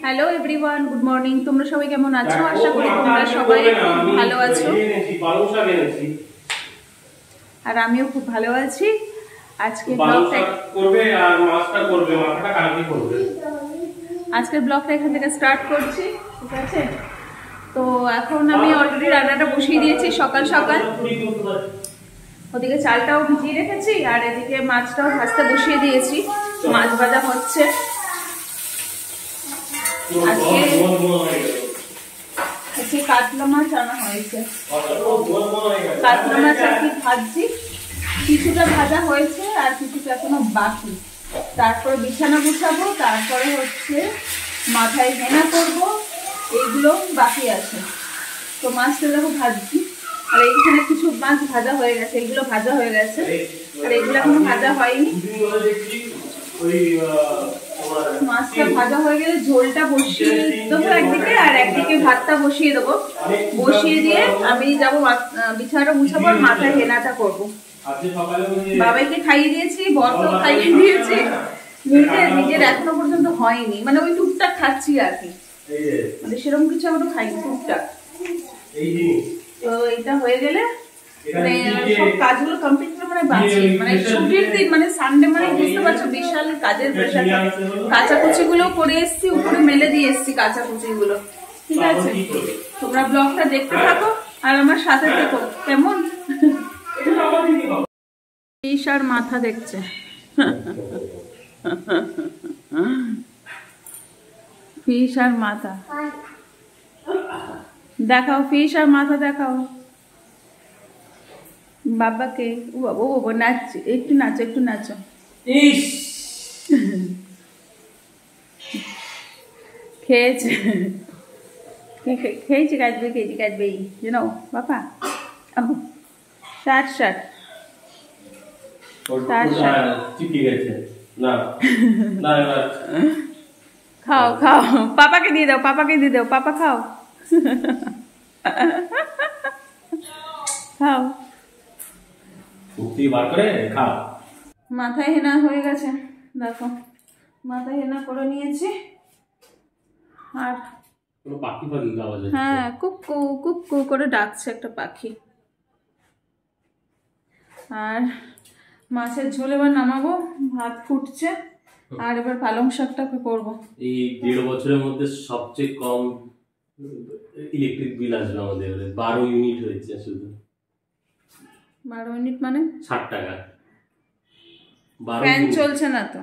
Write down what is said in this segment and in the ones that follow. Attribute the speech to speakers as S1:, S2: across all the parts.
S1: Hello everyone, good morning. তোমরা সবাই কেমন আছো? আশা করি তোমরা সবাই খুব ভালো আছো, আর আমিও খুব ভালো আছি। আজকে ব্লগটা করবে আর মাছটা করবে, মাথাটা কালকে করবে। আজকের ব্লগটা এখান থেকে স্টার্ট করছি, ঠিক আছে? তো এখন আমি অলরেডি রান্নাটা বসিয়ে দিয়েছি সকাল সকাল। ওদিকে চালটাও ভিজিয়ে রেখেছি আর এদিকে মাছটাও ভাজতে বসিয়ে দিয়েছি। মাছ ভাজা হচ্ছে। আজকে কাতলা মাছ আনা হয়েছে। কাতলা মাছ আর কি ভাজছি, কিছুটা ভাজা হয়েছে আর কিছুটা এখনো বাকি। তারপর বিছানা গুছাবো, তারপরে হচ্ছে মাথায় হেনা করবো, এইগুলো বাকি আছে। তো মাছটা দেখো ভাজছি, আর এইখানে কিছু মাছ ভাজা হয়ে গেছে, এগুলো ভাজা হয়ে গেছে, আর এগুলো এখনো ভাজা হয়নি। মাছটা ভাজা হয়ে গেলে ঝোলটা বসিয়ে দেবো একদিকে, আর একদিকে ভাতটা বসিয়ে দেবো। বসিয়ে দিয়ে আমি যাবো বিছানাটা মুছাবো আর মাথায় হেনাটা করবো। বাবাইকে খাইয়ে দিয়েছি, বরকেও খাইয়ে দিয়েছি, নিজের এখনো পর্যন্ত হয়নি, মানে ওই টুকটাক খাচ্ছি আর কি, মানে সেরকম কিছু এখনো খাইনি, টুকটাক। তো এটা হয়ে গেলে মানে সব কাজগুলো কমপ্লিট করে মানে বাঁচি, মানে ছুটির দিন, মানে সানডে, মানে বুঝতে পারছো বিশাল কাজের প্রেশার। কাঁচাকুচি গুলো করে এসছি, উপরে মেলে দিয়ে এসছি কাঁচাকুচি গুলো, ঠিক আছে? তোমরা ব্লগটা দেখতে থাকো আর আমার সাথে থেকো, কেমন? ফিশ আর মাথা দেখছে। ফিশ আর মাথা দেখাও, ফিশ আর মাথা দেখাও বাবাকে। ও নাচছে, একটু নাচো, একটু নাচো। খেয়েছে, খেয়েছে, কাটবে, খেয়েছে, কাটবে, জানো বাবা। ষাট ষাট খাও খাও, পাপাকে দিয়ে দাও, পাপাকে দিয়ে দাও, পাপা খাও, খাও। মাথায় হেনা হয়ে গেছে, দেখো মাথায় হেনা করে নিয়েছি। আর হ্যাঁ, কুকু কুকু করে ডাকছে একটা পাখি। আর মাছের ঝোল এবার নামাবো, ভাত ফুটছে, আর এবার পালং শাকটা করবো।
S2: এই 1.5 বছরের মধ্যে সবচেয়ে কম ইলেকট্রিক বিল আসবে আমাদের, 12 ইউনিট হয়েছে শুধু।
S1: 12 ইউনিট মানে
S2: 60 টাকা।
S1: ফ্যান চলছে না তো।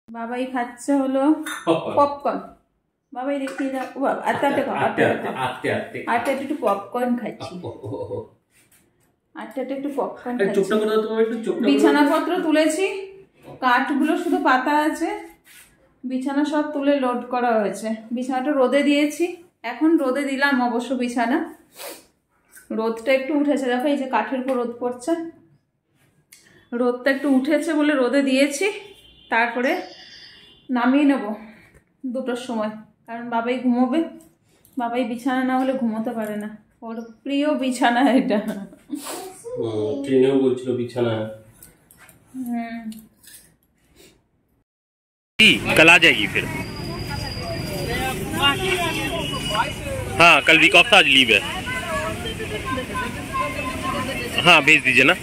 S1: বাবাই খাচ্ছে হলো পপকর্ন। বাবাই দেখিয়ে দাও, আটটা একটু পপকর্ন খাচ্ছি, আটটা একটু পপকর্ন খাচ্ছি। বিছানাপত্র তুলেছি, কাঠগুলো শুধু পাতা আছে, বিছানা সব তুলে লোড করা হয়েছে। বিছানাটা রোদে দিয়েছি, এখন রোদে দিলাম অবশ্য বিছানা, রোদটা একটু উঠেছে, দেখো এই যে কাঠের উপর রোদ পড়ছে, রোদটা একটু উঠেছে বলে রোদে দিয়েছি। তারপরে নামিয়ে নেব 2টোর সময়, কারণ বাবাই ঘুমোবে। বাবাই বিছানা না হলে ঘুমোতে পারে না, ওর প্রিয় বিছানা এটা।
S2: ট্রেনেও বলছিল বিছানা। कल आ जाएगी फिर? हाँ, कल वीक ऑफ था, आज लीव है। हाँ, भेज दीजिए ना।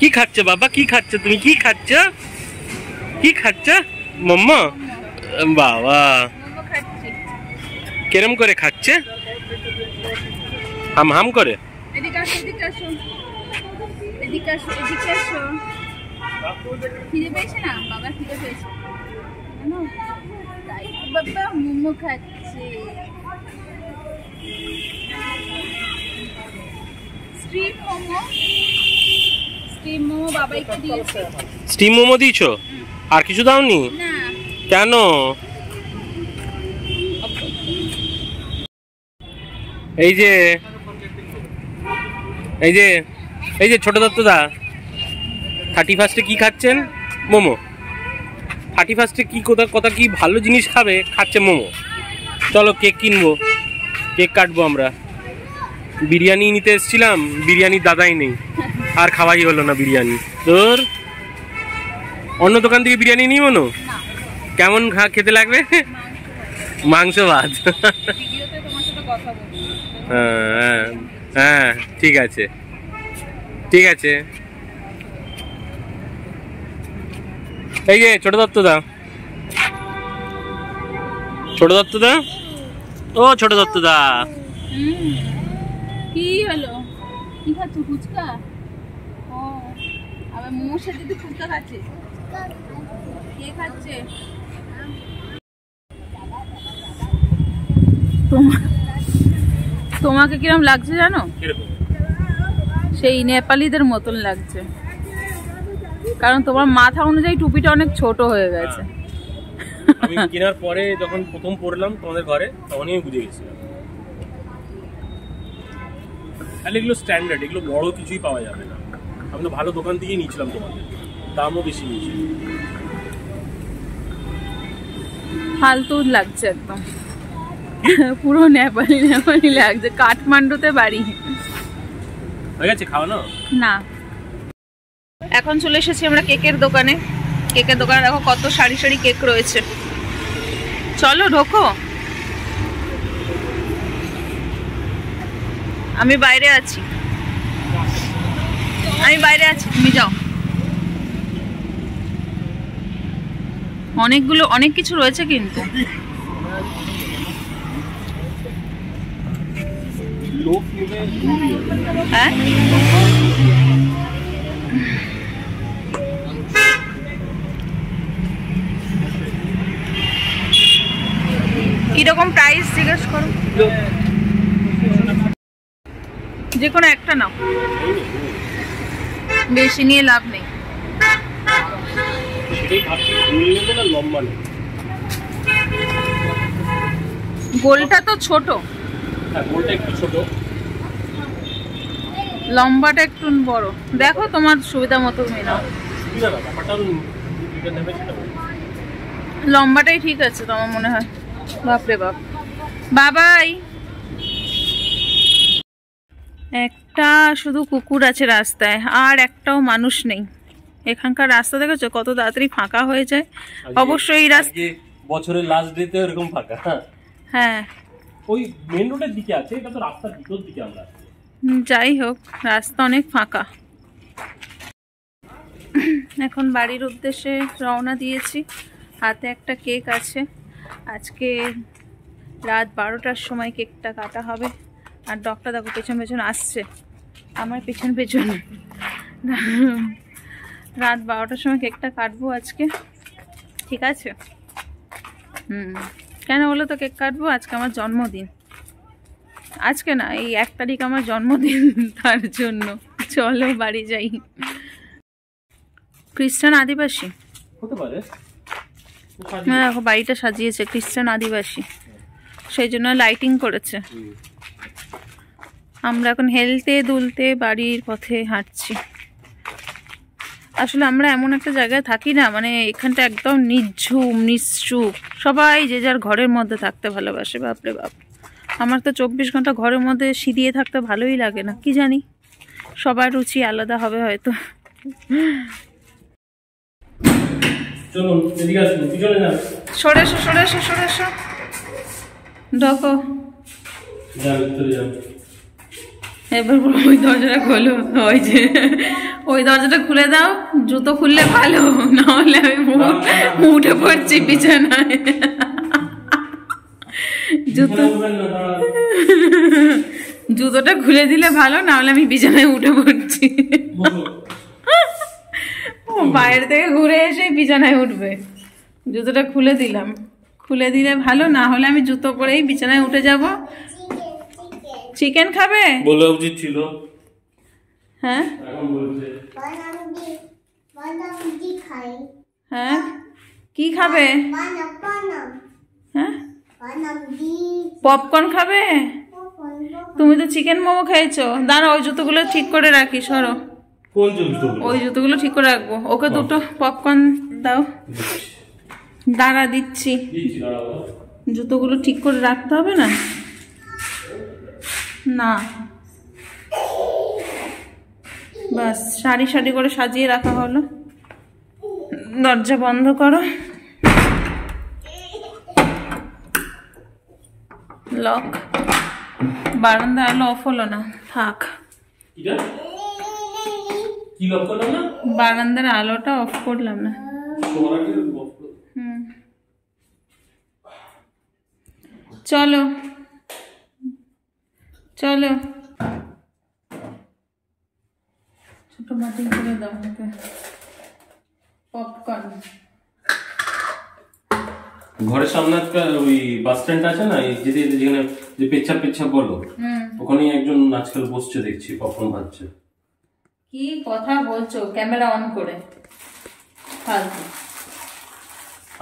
S2: কি খাচ্ছ বাবা, কি খাচ্ছ তুমি, কি খাচ্ছ, কি খাচ্ছ মাম্মা? বাবা কেরম করে খাচ্ছে, হাম হাম করে।
S1: এদিকে আসো, এদিকে আসো, এদিকে আসো, এদিকে আসো। খিদে পেয়েছে না বাবা, খিদে পেয়েছে তাই বাবা মোমো খাচ্ছে। স্ট্রিম মোমো, স্টিম মোমো বাবাইকে দিয়েছি।
S2: স্টিম মোমো দিয়েছো? আর কিছু দাওনি?
S1: না।
S2: কেন? এই যে এই যে এই যে ছোট দত্তদা 31-এ কি খাচ্ছেন? মোমো। 31-এ কি কথা কি ভালো জিনিস খাবে, খাচ্ছে মোমো। চলো কেক কিনবো, কেক কাটবো আমরা। বিরিয়ানি নিতে এসেছিলাম, বিরিয়ানি দাদাই নেই, আর খাওয়াই হলো না বিরিয়ানি। তোর অন্য দোকান থেকে বিরিয়ানি নিই মনো? কেমন খেতে লাগবে? মাংস ভাত। হ্যাঁ হ্যাঁ ঠিক আছে ঠিক আছে। এই যে ছোট দত্তদা, ছোট দত্তদা, ও ছোট দত্তদা,
S1: কি হলো? কি খাচ্ছ? ফুচকা? ও আবার মোমোর সাথে তুই ফুচকা খাচ্ছিস? কে খাচ্ছে? তোমাকে কিরম লাগছে জানো? সেই নেপালিদের মতন লাগছে, কারণ তোমার মাথা অনুযায়ী টুপিটা অনেক ছোট হয়ে গেছে।
S2: আমি কেনার পরে যখন প্রথম পড়লাম তোমাদের ঘরে, তখনই আমি বুঝে গেছিলাম। তাহলে এগুলো স্ট্যান্ডার্ড, এগুলো বড় কিছুই পাওয়া যাবে না। আমি তো ভালো দোকান থেকেই নিয়েছিলাম, তোমাদের দামও বেশি নিয়েছি।
S1: ফালতু লাগছে একদম, পুরো নেপালি নেপালি লাগছে। কাঠমান্ডুতে বাড়ি।
S2: হয়ে গেছে খাওয়া না?
S1: না। এখন চলে এসেছি আমরা কেকের দোকানে। কেকের দোকানে দেখো কত সারি সারি কেক রয়েছে। চলো ঢোকো। আমি বাইরে আছি, তুমি যাও। অনেক কিছু রয়েছে কিন্তু। হ্যাঁ কিরকম প্রাইস জিজ্ঞেস করো, যে কোনো একটা নাও, বেশি নিয়ে লাভ নেই। গোলটা তো ছোট, লম্বাটা একটু বড়। দেখো তোমার সুবিধা মতো নাও। লম্বাটাই ঠিক আছে তোমার মনে হয়? বাপরে বাপ। বাবাই, একটা শুধু কুকুর আছে রাস্তায়, আর একটাও মানুষ নেই। এখানকার রাস্তা দেখেছো কত তাড়াতাড়ি ফাঁকা হয়ে যায়। অবশ্যই এই রাস্তা
S2: বছরের লাস্ট ডেতে এরকম ফাঁকা।
S1: হ্যাঁ
S2: ওই মেইন রোডের দিকে আছে, এটা তো রাস্তার ভিতর দিকে আমরা।
S1: যাই হোক, রাস্তা অনেক ফাঁকা। এখন বাড়ির উদ্দেশ্যে রওনা দিয়েছি। হাতে একটা কেক আছে। আজকে রাত 12টার সময় কেকটা কাটা হবে। আর ডক্টর দেখো পেছন পেছন আসছে, আমার পেছন পেছন। রাত 12টার সময় কেকটা কাটবো আজকে, ঠিক আছে? কেন বলো তো কেক কাটবো? আজকে আমার জন্মদিন। আজকে না, এই 1 তারিখ আমার জন্মদিন, তার জন্য। চলো বাড়ি যাই। খ্রিস্টান আদিবাসী
S2: হতে পারে।
S1: দেখো বাড়িটা সাজিয়েছে খ্রিস্টান আদিবাসী, সেই জন্য লাইটিং করেছে। আমরা এখন হেলতে দুলতে বাড়ির পথে হাঁটছি। আসলে আমরা এমন একটা জায়গায় থাকি না, মানে এখানটা একদম নিঝুম নিশ্চুপ, সবাই যে যার ঘরের মধ্যে থাকতে ভালোবাসে। বাপরে বাপ, আমার তো 24 ঘন্টা ঘরের মধ্যে সিঁড়িয়ে থাকতে ভালোই লাগে না, কি জানি, সবার রুচি আলাদা হবে হয়তো। সরে এসো সরে এসো সরে এসো, ঢোকো। এবার ওই দরজাটা খোলো, ওই দরজাটা খুলে দাও। জুতো খুললে ভালো, না হলে আমি উঠে পড়ছি বিছানায়। জুতোটা খুলে দিলে ভালো, না হলে আমি বিছানায় উঠে পড়ছি। বাইরে থেকে ঘুরে এসে বিছানায় উঠবে। জুতোটা খুলে দিলাম, খুলে দিলে ভালো, না হলে আমি জুতো পরেই বিছানায় উঠে যাব। চিকেন খাবে
S2: বলা উচিত ছিল।
S1: হ্যাঁ হ্যাঁ, কি খাবে? হ্যাঁ পপকর্ন খাবে? তুমি তো চিকেন মোমো খাইছো। দাঁড়া, ওই জুতোগুলো ঠিক করে রাখি, সরো।
S2: কোন জুতো?
S1: ওই জুতোগুলো ঠিক করে রাখবো। ওকে দুটো পপকর্ন দাও। দাঁড়া, দিচ্ছি। জুতোগুলো ঠিক করে রাখতে হবে না? না, বাস সারি সারি করে সাজিয়ে রাখা হলো। দরজা বন্ধ করো, লক। বারান্দা আলো অফ হলো না, থাক।
S2: কি লক করলাম না?
S1: বারান্দার আলোটা অফ করলাম না। চলো চলো, ছোট বাটি করে দাও আমাকে পপকর্ন।
S2: ঘরের সামনে একটা ওই বাস স্ট্যান্ড আছে না, যেতে যেখানে যে পেচ্ছাপ পেচ্ছাপ বলো, ওখানেই একজন আজকাল বসছে দেখছি, পপকর্ন খাচ্ছে।
S1: কি কথা বলছো ক্যামেরা অন করে? ফালতু।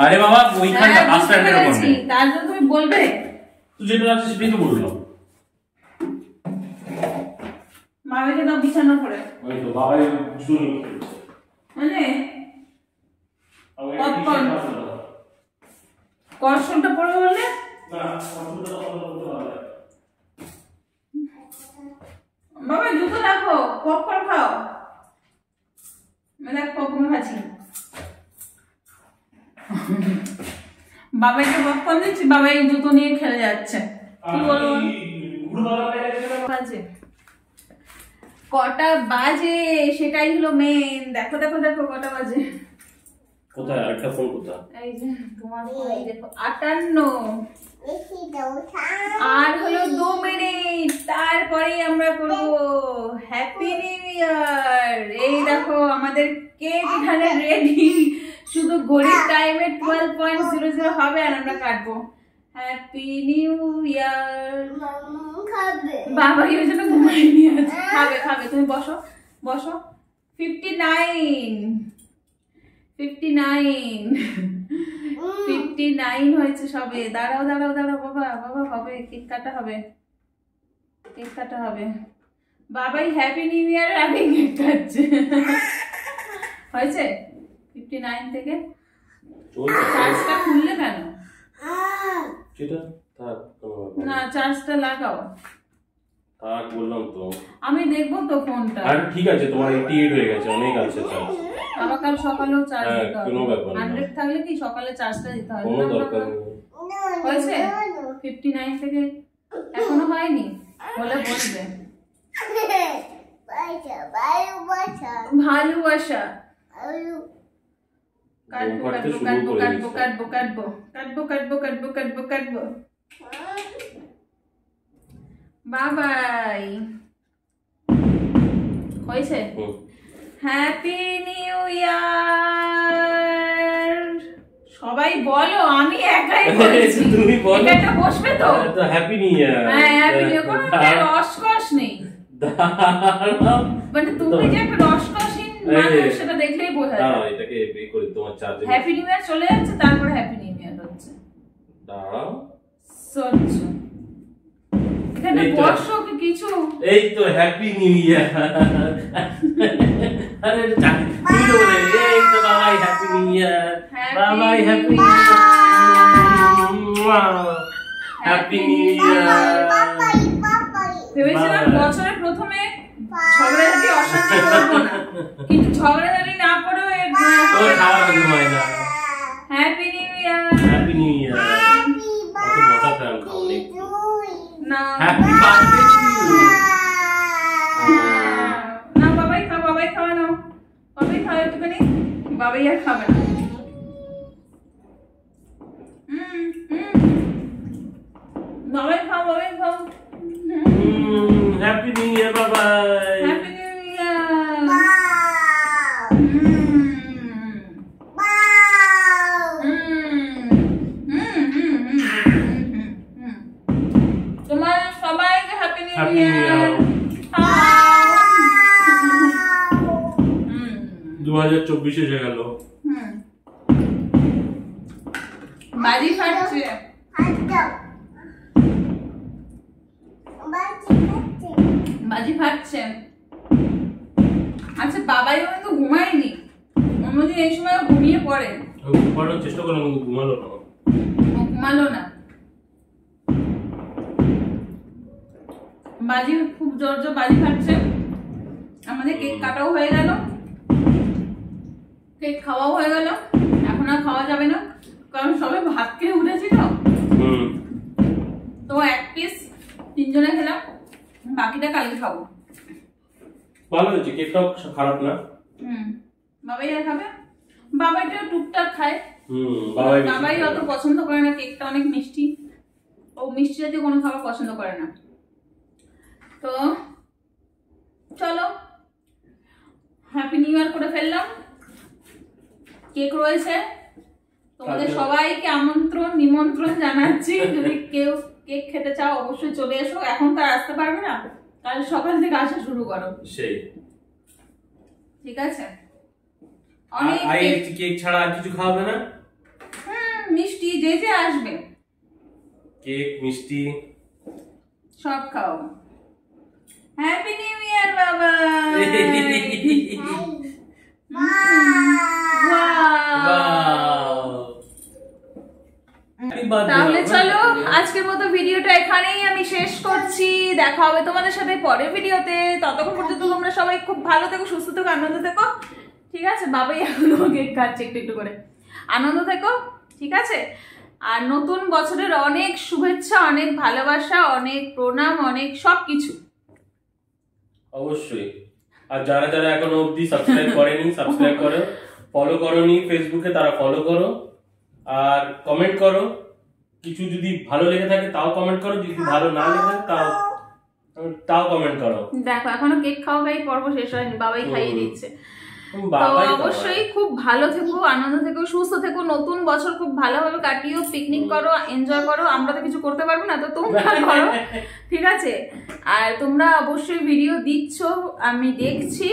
S2: আরে বাবা, ওইখানে বাস স্ট্যান্ডের ওখানে।
S1: তার জন্য তুমি বলবে?
S2: তুই যেটা আছে সেটাই তো বললাম।
S1: বাবাকে দাও বিছানা করে।
S2: ওই তো বাবাই শুনি
S1: মানে পপকর্ন কর্ষণটা পড়ে বললে
S2: না, কর্ষণটা বলতে হবে।
S1: বাবা জুতো রাখো, পপকর্ন খাও। মানে পপকর্ন খাচ্ছি। বাবাইকে পপকর্ন দিচ্ছি, বাবাই জুতো নিয়ে খেলে যাচ্ছে। কি বলবো? কটা বাজে সেটাই হলো মেন। দেখো দেখো দেখো কটা বাজে।
S2: কোথায় আরেকটা ফোন কোথায়?
S1: এই যে তোমার ফোন, দেখো 58। আর হলো 2 মিনিট, তারপরেই আমরা করব হ্যাপি নিউ ইয়ার। এই দেখো আমাদের কেক এখানে রেডি, শুধু ঘড়ির টাইমে 12.00 হবে আর আমরা কাটবো। Happy new year. বাবা এই জন্য ঘুমাই নিয়ে আছে। খাবে খাবে, তুমি বসো বসো। 59 হয়েছে সবে। দাঁড়াও দাঁড়াও দাঁড়াও বাবা, বাবা হবে, কেক কাটা হবে, কেক কাটা হবে। বাবাই হ্যাপি নিউ ইয়ার আগে কেক কাটছে। হয়েছে 59 থেকে। চার্জটা খুললে কেন? না, চার্জটা লাগাও।
S2: বললাম তো
S1: আমি দেখবো তো ফোনটা।
S2: আর ঠিক আছে, তোমার 88 হয়ে গেছে, অনেক আছে চার্জ।
S1: আবার কাল সকালেও চার্জ দিতে হবে।
S2: কোনো ব্যাপার না।
S1: 100 থাকলে কি সকালে চার্জটা দিতে হবে?
S2: কোনো দরকার নেই।
S1: হয়েছে 59 থেকে এখনো হয়নি? বলে বলবে। ভালোবাসা। কাটবো কাটবো কাটবো কাটবো কাটবো কাটবো কাটবো কাটবো কাটবো কাটবো কাটবো। বাবাই হয়েছে। Happy new year. সবাই বলো, আমি একাই বলছি।
S2: তুমি বলো,
S1: এটা বসবে তো।
S2: Happy new year.
S1: হ্যাঁ, হ্যাপি নিউ ইয়ার। কোনো রসকস নেই, মানে তুমি যে একটা রসকসহীন মানুষ সেটা দেখলেই বোঝা যায়।
S2: দাঁড়াও, এটাকে বে করে তোমার চার্জে।
S1: হ্যাপি নিউ ইয়ার চলে যাচ্ছে, তারপর হ্যাপি নিউ ইয়ার হচ্ছে।
S2: দাঁড়াও,
S1: সচ্ছ এখানে বসো কি কিছু।
S2: এই তো হ্যাপি নিউ ইয়ার। আরে চাকি তুমি তো বলে, এই তো বাবাই হ্যাপি নিউ ইয়ার, বাবাই happy new year, happy new year.
S1: ভেবেছিলাম বছরের প্রথমে ঝগড়াঝাটি অশান্তি করবো না, কিন্তু ঝগড়াঝাটি না করেও
S2: খাওয়ার ঘুমায় না।
S1: Happy new year.
S2: Happy new year. কত মোটা প্যান খাও
S1: না,
S2: হ্যাপি বার্থডে টু ইউ।
S1: না বাবাই খাও, বাবাই খাওয়া নাও, বাবাই খাও একটুখানি। বাবাই আর খাবে না। বাবাই খাও, বাবাই খাও।
S2: হ্যাপি নিউ ইয়ার বাবাই।
S1: Happy new year. তোমার সবাইকে হ্যাপি নিউ ইয়ার।
S2: 2024 এসে গেল।
S1: বাজি ফাটছে। বাজি ফাটছে। আচ্ছা বাবাই তো ঘুমায়নি, অন্যদিন এই সময় ঘুমিয়ে পড়ে।
S2: ঘুমানোর চেষ্টা করলাম কিন্তু ঘুমালো না।
S1: ঘুমালো না। বাজি খুব জোর জোর বাজি ফাটছে। আমাদের কেক কাটাও হয়ে গেল, কেক খাওয়াও হয়ে গেল। এখন আর খাওয়া যাবে না, কারণ সবাই ভাত খেয়ে উঠেছি তো। তো এক পিস তিনজনে খেলাম, বাকিটা কালকে খাবো।
S2: ভালো হয়েছে, কেকটাও খারাপ না।
S1: বাবাই আর খাবে, বাবাইটা টুকটাক খায়। বাবাই অত পছন্দ করে না কেকটা, অনেক মিষ্টি, ও মিষ্টি জাতীয় কোনো খাবার পছন্দ করে না। তো চলো হ্যাপি নিউ ইয়ার করে ফেললাম। কেক রয়েছে, তোমাদের সবাইকে আমন্ত্রণ নিমন্ত্রণ জানাচ্ছি। যদি কেউ কেক খেতে চাও অবশ্যই চলে এসো। এখন তো আর আসতে পারবে না, কাল সকাল থেকে আসা শুরু করো। সেই ঠিক আছে। অনেক
S2: কেক ছাড়া আর কিছু খাওয়াবে না?
S1: মিষ্টি যে যে আসবে,
S2: কেক মিষ্টি
S1: সব খাওয়াবো। হ্যাপি নিউ ইয়ার বাবা। তাহলে চলো আজকের মতো ভিডিওটা এখানেই আমি শেষ করছি। দেখা হবে তোমাদের সাথে পরের ভিডিওতে। ততক্ষণ পর্যন্ত তোমরা সবাই খুব ভালো থেকো, সুস্থ থেকো, আনন্দ থেকো। ঠিক আছে, বাবাই এখনো কেক খাচ্ছে একটু একটু করে। আনন্দ থেকো, ঠিক আছে। আর নতুন বছরের অনেক শুভেচ্ছা, অনেক ভালোবাসা, অনেক প্রণাম, অনেক সবকিছু
S2: অবশ্যই। আর যারা যারা এখনো অবধি সাবস্ক্রাইব করেনি সাবস্ক্রাইব করো, ফলো করোনি ফেসবুকে তারা ফলো করো, আর কমেন্ট করো। কিছু যদি ভালো লেগে থাকে তাও কমেন্ট করো, যদি ভালো না লেগে থাকে তাও কমেন্ট করো।
S1: দেখো এখনো কেক খাওয়াই পর্ব শেষ হয়নি, বাবাই খাইয়ে দিচ্ছে। তো অবশ্যই খুব ভালো থেকো, আনন্দ থেকো, সুস্থ থেকো। নতুন বছর খুব ভালোভাবে কাটিও, পিকনিক করো, এনজয় করো। আমরা তো কিছু করতে পারবো না, তো তোমরা করো, ঠিক আছে। আর তোমরা অবশ্যই ভিডিও দিচ্ছ, আমি দেখছি,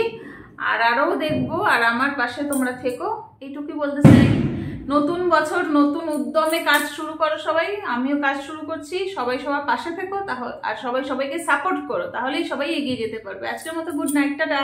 S1: আর আরো দেখবো। আর আমার পাশে তোমরা থেকো, এইটুকুই বলতে চাই। নতুন বছর নতুন উদ্যমে কাজ শুরু করো সবাই, আমিও কাজ শুরু করছি। সবাই সবার পাশে থেকো, তাহলে আর সবাই সবাইকে সাপোর্ট করো, তাহলেই সবাই এগিয়ে যেতে পারবে। আজকের মতো গুড নাইট, টাটা।